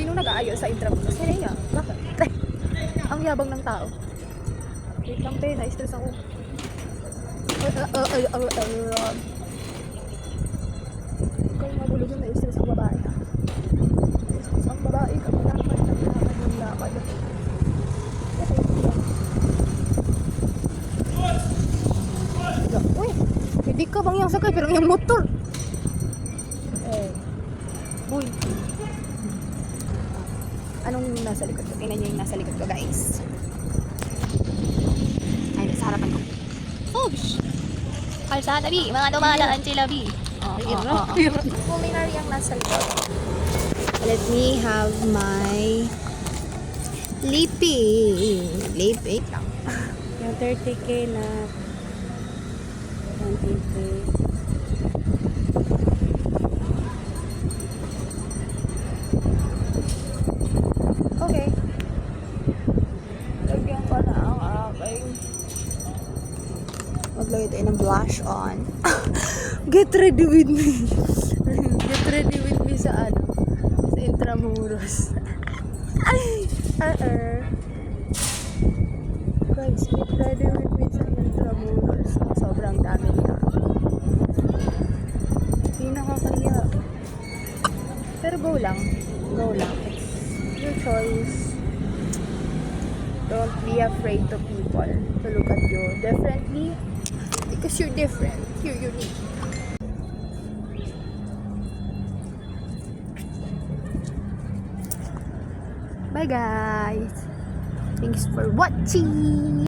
Sino nag-aayos sa intramuros? Kaya nga, bakit? Ang yabang ng tao. Wait lang, pe, na-stress ako. Ikaw magulo dyan, na-stress ang babae. Na-stress ang babae, kapalakan yung lakad. Uy, hindi ka bang yung sakay, pero yung motor. Uy. Anong nasa likod ko? Tingnan nyo yung nasa likod ko, guys. Ay, sa harapan ko. Oops! Kalsada, B. Mga dumadaan sila, B. Luminary ang nasa likod. Let me have my lippy. Lip lang. Yung 30k na 20k. Okay. Lagyan ko na ang aking. Maglagay tayo ng blush on. Get ready with me. Get ready with me sa ano? Sa Intramuros. Guys, get ready with me sa Intramuros. Sobrang dami niya. Hindi nakakaya. Pero go lang. Go lang. It's your choice. Don't be afraid to people to look at you differently because you're different. You're unique. Bye guys. Thanks for watching.